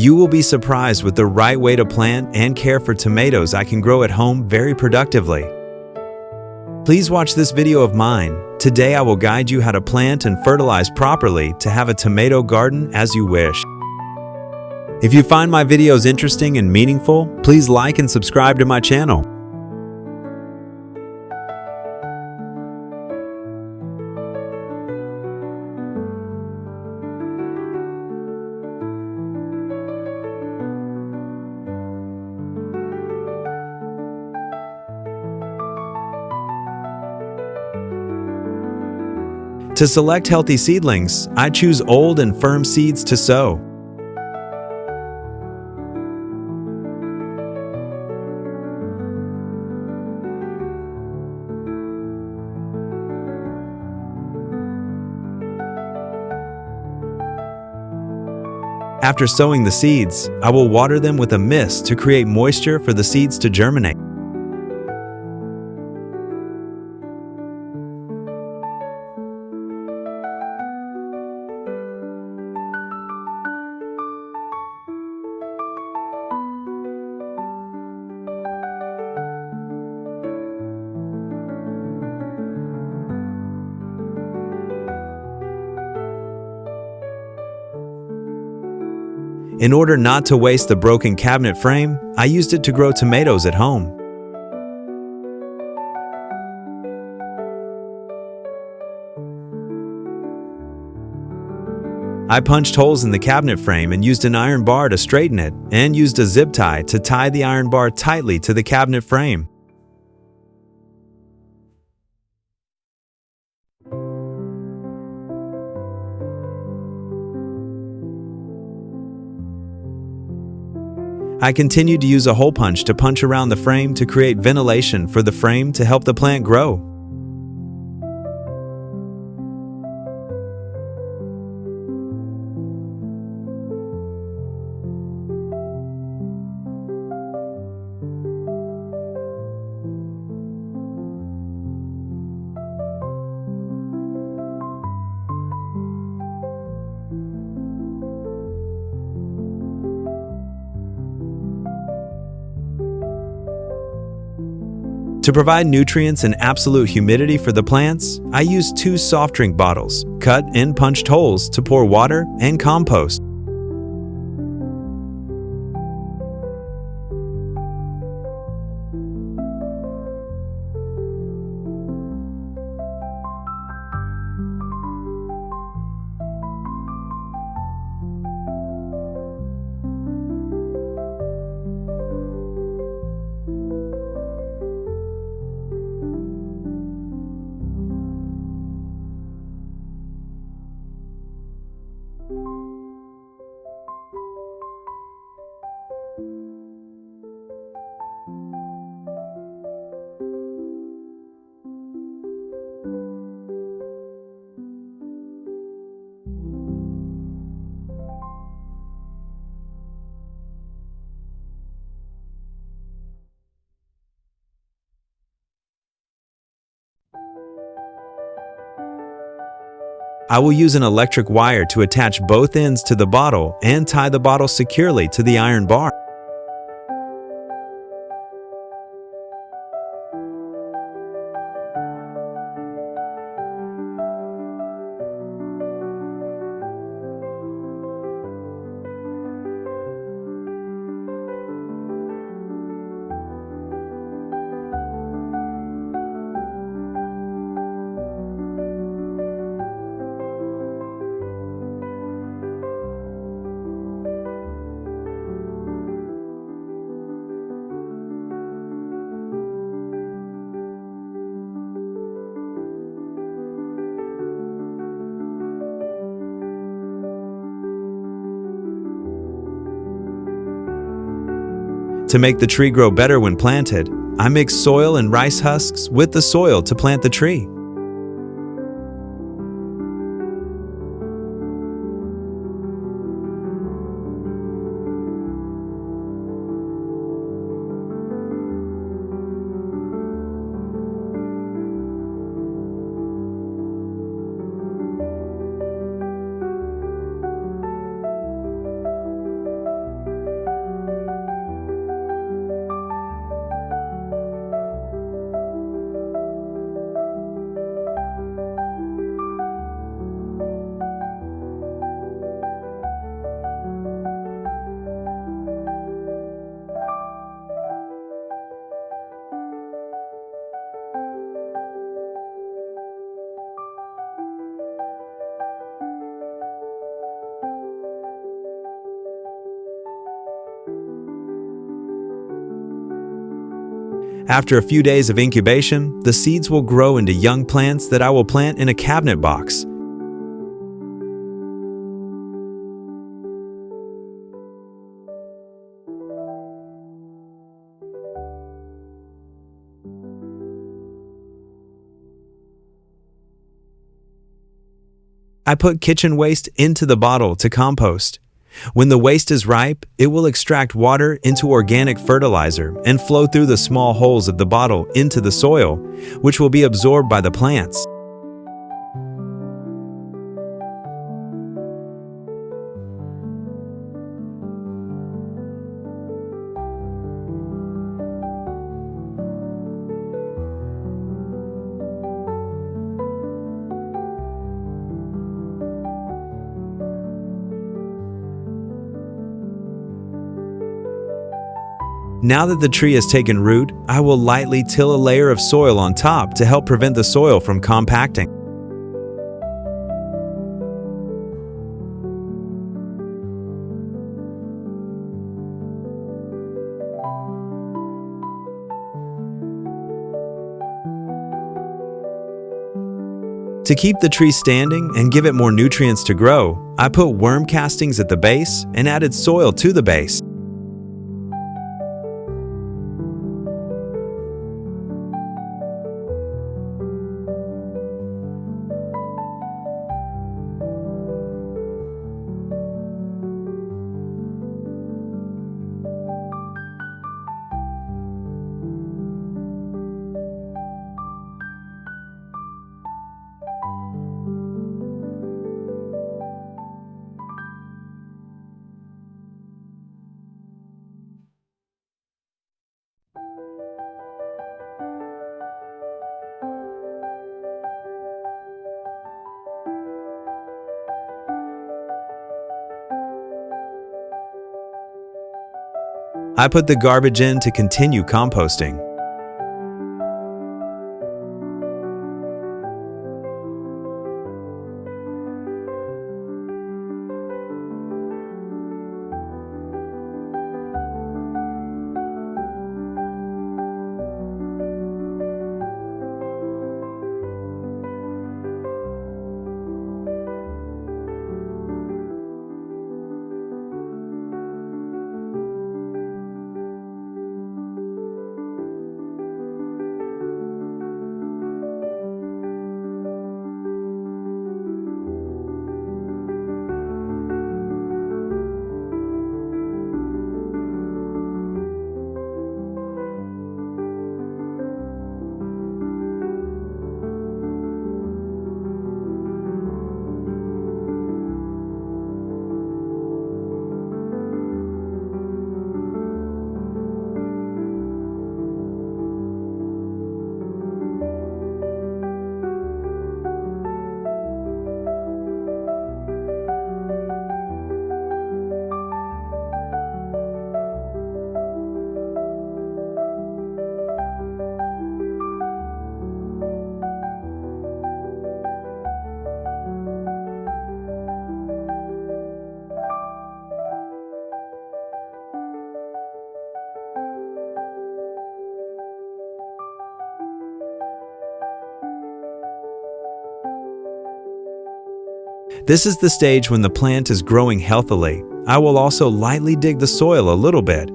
You will be surprised with the right way to plant and care for tomatoes I can grow at home very productively. Please watch this video of mine. Today I will guide you how to plant and fertilize properly to have a tomato garden as you wish. If you find my videos interesting and meaningful, please like and subscribe to my channel. To select healthy seedlings, I choose old and firm seeds to sow. After sowing the seeds, I will water them with a mist to create moisture for the seeds to germinate. In order not to waste the broken cabinet frame, I used it to grow tomatoes at home. I punched holes in the cabinet frame and used an iron bar to straighten it, and used a zip tie to tie the iron bar tightly to the cabinet frame. I continued to use a hole punch to punch around the frame to create ventilation for the frame to help the plant grow. To provide nutrients and absolute humidity for the plants, I used 2 soft drink bottles, cut and punched holes to pour water and compost. I will use an electric wire to attach both ends to the bottle and tie the bottle securely to the iron bar. To make the tree grow better when planted, I mix soil and rice husks with the soil to plant the tree. After a few days of incubation, the seeds will grow into young plants that I will plant in a cabinet box. I put kitchen waste into the bottle to compost. When the waste is ripe, it will extract water into organic fertilizer and flow through the small holes of the bottle into the soil, which will be absorbed by the plants. Now that the tree has taken root, I will lightly till a layer of soil on top to help prevent the soil from compacting. To keep the tree standing and give it more nutrients to grow, I put worm castings at the base and added soil to the base. I put the garbage in to continue composting. This is the stage when the plant is growing healthily. I will also lightly dig the soil a little bit.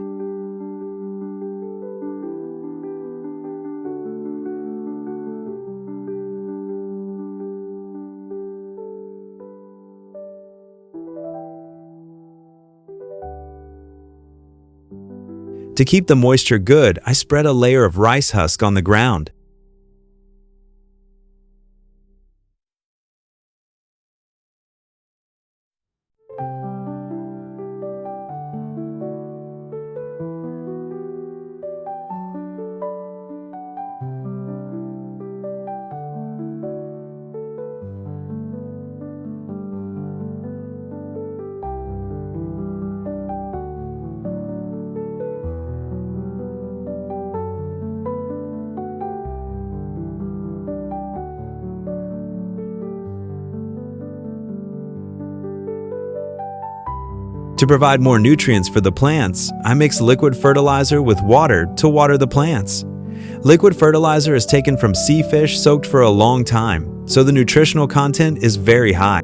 To keep the moisture good, I spread a layer of rice husk on the ground. To provide more nutrients for the plants, I mix liquid fertilizer with water to water the plants. Liquid fertilizer is taken from sea fish soaked for a long time, so the nutritional content is very high.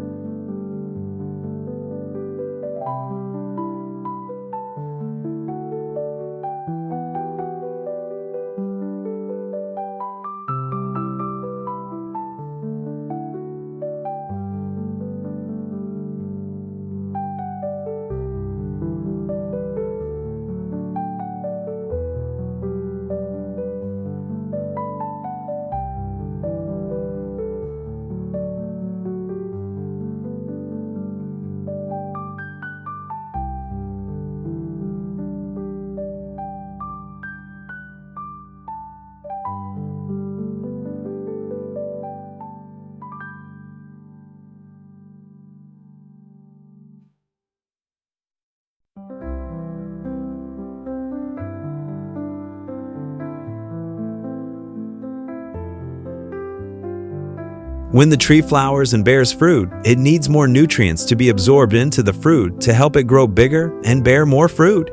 When the tree flowers and bears fruit, it needs more nutrients to be absorbed into the fruit to help it grow bigger and bear more fruit.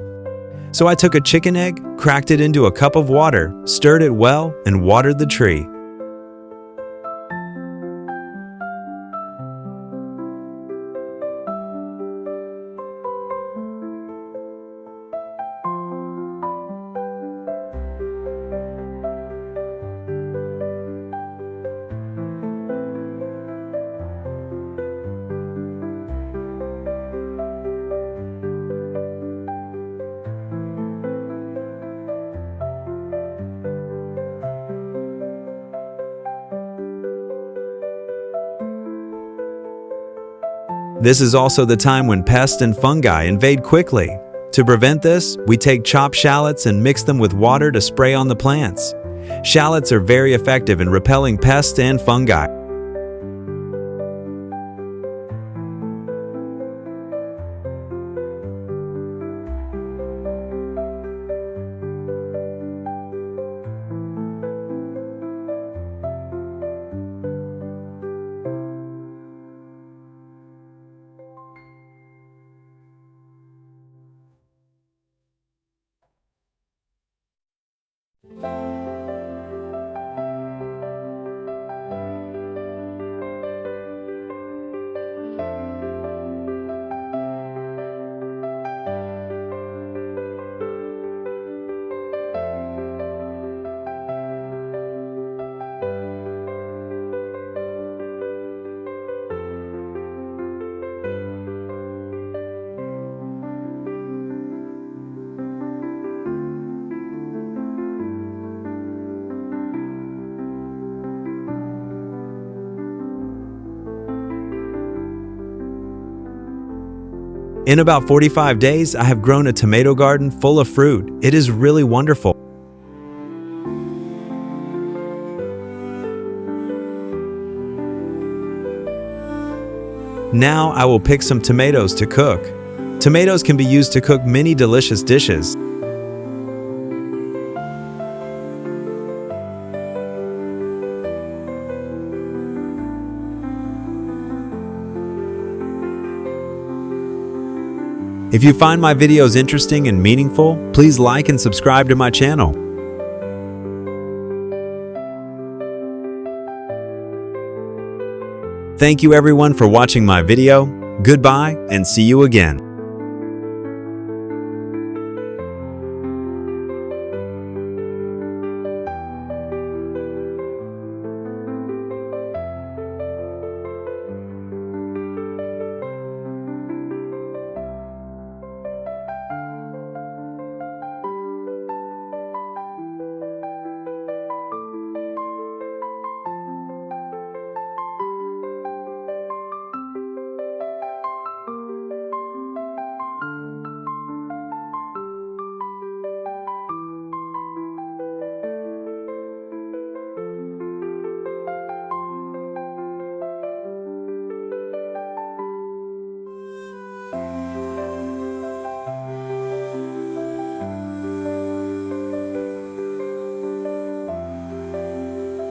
So I took a chicken egg, cracked it into a cup of water, stirred it well, and watered the tree. This is also the time when pests and fungi invade quickly. To prevent this, we take chopped shallots and mix them with water to spray on the plants. Shallots are very effective in repelling pests and fungi. In about 45 days, I have grown a tomato garden full of fruit. It is really wonderful. Now I will pick some tomatoes to cook. Tomatoes can be used to cook many delicious dishes. If you find my videos interesting and meaningful, please like and subscribe to my channel. Thank you everyone for watching my video. Goodbye and see you again.